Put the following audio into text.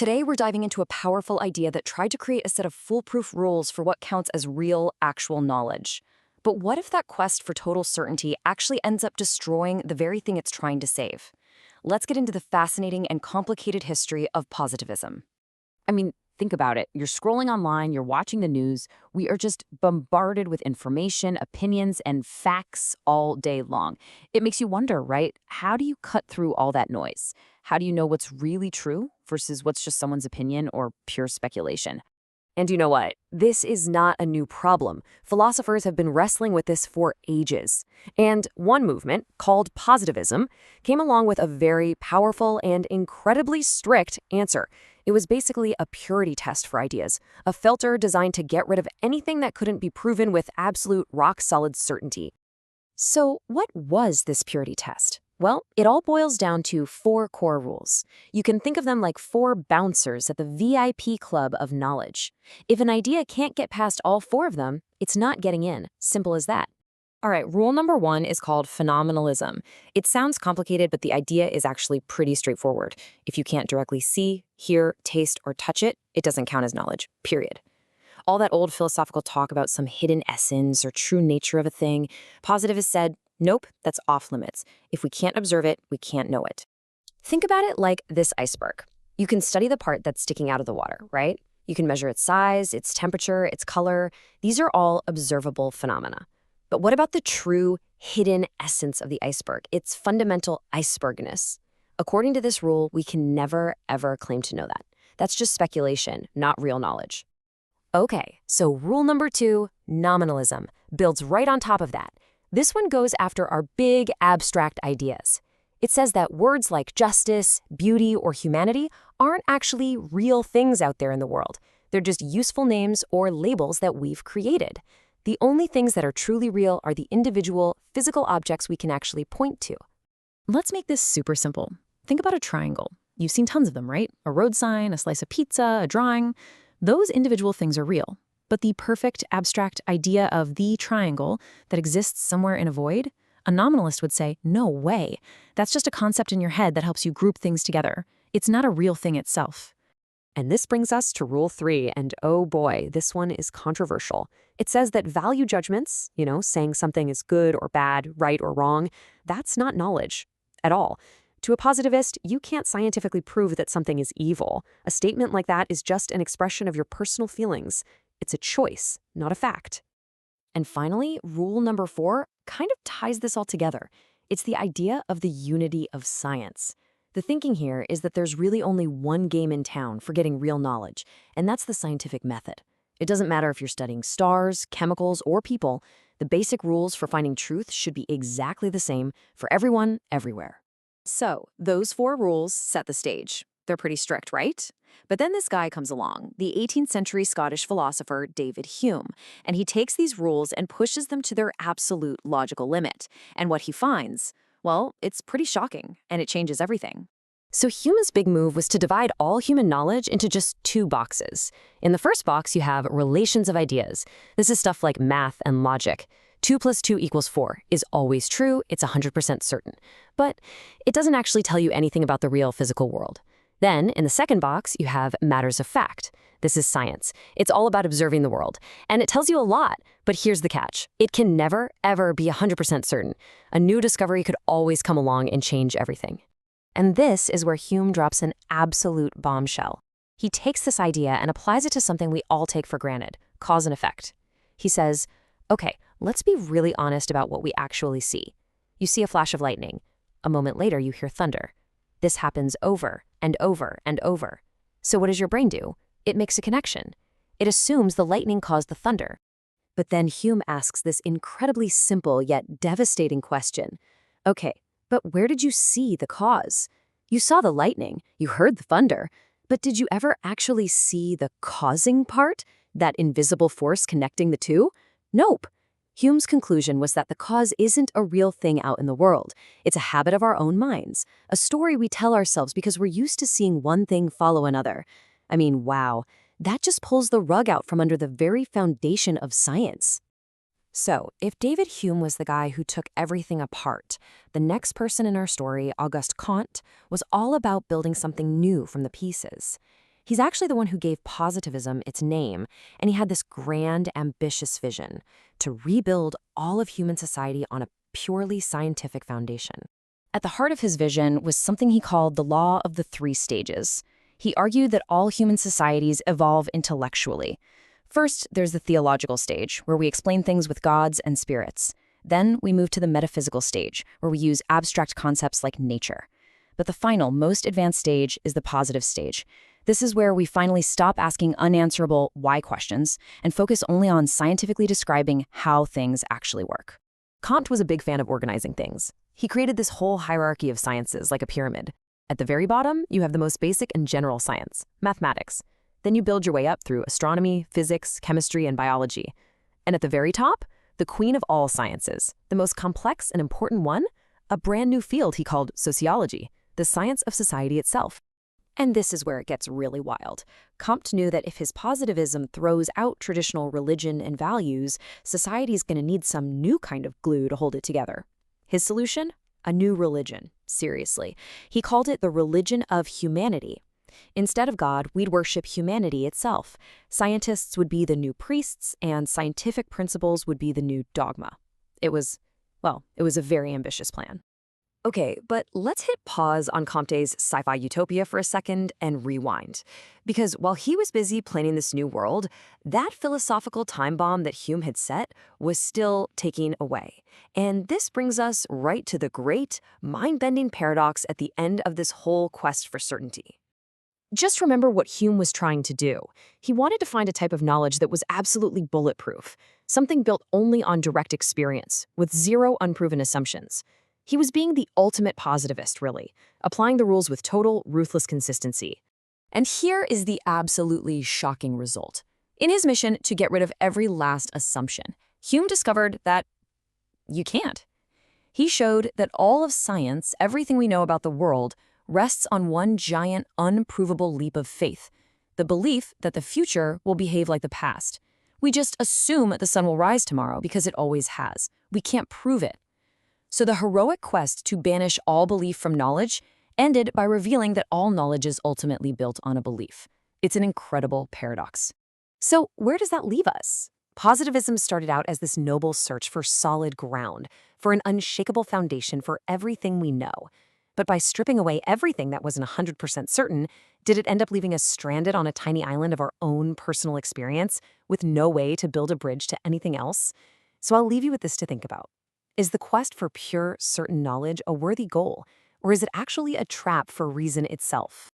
Today, we're diving into a powerful idea that tried to create a set of foolproof rules for what counts as real, actual knowledge. But what if that quest for total certainty actually ends up destroying the very thing it's trying to save? Let's get into the fascinating and complicated history of positivism. I mean, think about it. You're scrolling online, you're watching the news. We are just bombarded with information, opinions, and facts all day long. It makes you wonder, right? How do you cut through all that noise? How do you know what's really true versus what's just someone's opinion or pure speculation? And you know what? This is not a new problem. Philosophers have been wrestling with this for ages. And one movement, called positivism, came along with a very powerful and incredibly strict answer. It was basically a purity test for ideas, a filter designed to get rid of anything that couldn't be proven with absolute rock-solid certainty. So what was this purity test? Well, it all boils down to 4 core rules. You can think of them like 4 bouncers at the VIP club of knowledge. If an idea can't get past all 4 of them, it's not getting in. Simple as that. All right, rule number 1 is called phenomenalism. It sounds complicated, but the idea is actually pretty straightforward. If you can't directly see, hear, taste, or touch it, it doesn't count as knowledge, period. All that old philosophical talk about some hidden essence or true nature of a thing, positivists said, nope, that's off limits. If we can't observe it, we can't know it. Think about it like this iceberg. You can study the part that's sticking out of the water, right? You can measure its size, its temperature, its color. These are all observable phenomena. But what about the true hidden essence of the iceberg, its fundamental icebergness? According to this rule, we can never, ever claim to know that. That's just speculation, not real knowledge. Okay, so rule number 2, nominalism, builds right on top of that. This one goes after our big abstract ideas. It says that words like justice, beauty, or humanity aren't actually real things out there in the world. They're just useful names or labels that we've created. The only things that are truly real are the individual, physical objects we can actually point to. Let's make this super simple. Think about a triangle. You've seen tons of them, right? A road sign, a slice of pizza, a drawing. Those individual things are real. But the perfect abstract idea of the triangle that exists somewhere in a void, a nominalist would say, no way. That's just a concept in your head that helps you group things together. It's not a real thing itself. And this brings us to rule 3, and oh boy, this one is controversial. It says that value judgments, saying something is good or bad, right or wrong, that's not knowledge at all. To a positivist, you can't scientifically prove that something is evil. A statement like that is just an expression of your personal feelings. It's a choice, not a fact. And finally, rule number 4 kind of ties this all together. It's the idea of the unity of science. The thinking here is that there's really only one game in town for getting real knowledge, and that's the scientific method. It doesn't matter if you're studying stars, chemicals, or people. The basic rules for finding truth should be exactly the same for everyone, everywhere. So, those 4 rules set the stage. They're pretty strict, right? But then this guy comes along, the 18th century Scottish philosopher David Hume, and he takes these rules and pushes them to their absolute logical limit. And what he finds, well, it's pretty shocking, and it changes everything. So Hume's big move was to divide all human knowledge into just 2 boxes. In the first box, you have relations of ideas. This is stuff like math and logic. 2 + 2 = 4 is always true, it's 100% certain. But it doesn't actually tell you anything about the real physical world. Then, in the second box, you have matters of fact. This is science. It's all about observing the world. And it tells you a lot, but here's the catch. It can never, ever be 100% certain. A new discovery could always come along and change everything. And this is where Hume drops an absolute bombshell. He takes this idea and applies it to something we all take for granted, cause and effect. He says, okay, let's be really honest about what we actually see. You see a flash of lightning. A moment later, you hear thunder. This happens over and over and over. So what does your brain do? It makes a connection. It assumes the lightning caused the thunder. But then Hume asks this incredibly simple yet devastating question. Okay, but where did you see the cause? You saw the lightning, you heard the thunder, but did you ever actually see the causing part? That invisible force connecting the two? Nope. Hume's conclusion was that the cause isn't a real thing out in the world. It's a habit of our own minds, a story we tell ourselves because we're used to seeing one thing follow another. I mean, wow, that just pulls the rug out from under the very foundation of science. So, if David Hume was the guy who took everything apart, the next person in our story, Auguste Comte, was all about building something new from the pieces. He's actually the one who gave positivism its name, and he had this grand, ambitious vision to rebuild all of human society on a purely scientific foundation. At the heart of his vision was something he called the law of the three stages. He argued that all human societies evolve intellectually. First, there's the theological stage, where we explain things with gods and spirits. Then we move to the metaphysical stage, where we use abstract concepts like nature. But the final, most advanced stage is the positive stage. This is where we finally stop asking unanswerable why questions and focus only on scientifically describing how things actually work. Comte was a big fan of organizing things. He created this whole hierarchy of sciences like a pyramid. At the very bottom, you have the most basic and general science, mathematics. Then you build your way up through astronomy, physics, chemistry, and biology. And at the very top, the queen of all sciences, the most complex and important one, a brand new field he called sociology, the science of society itself. And this is where it gets really wild. Comte knew that if his positivism throws out traditional religion and values, society's going to need some new kind of glue to hold it together. His solution? A new religion. Seriously. He called it the religion of humanity. Instead of God, we'd worship humanity itself. Scientists would be the new priests, and scientific principles would be the new dogma. It was a very ambitious plan. Okay, but let's hit pause on Comte's sci-fi utopia for a second and rewind. Because while he was busy planning this new world, that philosophical time bomb that Hume had set was still ticking away. And this brings us right to the great, mind-bending paradox at the end of this whole quest for certainty. Just remember what Hume was trying to do. He wanted to find a type of knowledge that was absolutely bulletproof, something built only on direct experience, with zero unproven assumptions. He was being the ultimate positivist, really, applying the rules with total, ruthless consistency. And here is the absolutely shocking result. In his mission to get rid of every last assumption, Hume discovered that you can't. He showed that all of science, everything we know about the world, rests on one giant, unprovable leap of faith, the belief that the future will behave like the past. We just assume the sun will rise tomorrow because it always has. We can't prove it. So the heroic quest to banish all belief from knowledge ended by revealing that all knowledge is ultimately built on a belief. It's an incredible paradox. So where does that leave us? Positivism started out as this noble search for solid ground, for an unshakable foundation for everything we know. But by stripping away everything that wasn't 100% certain, did it end up leaving us stranded on a tiny island of our own personal experience with no way to build a bridge to anything else? So I'll leave you with this to think about. Is the quest for pure, certain knowledge a worthy goal, or is it actually a trap for reason itself?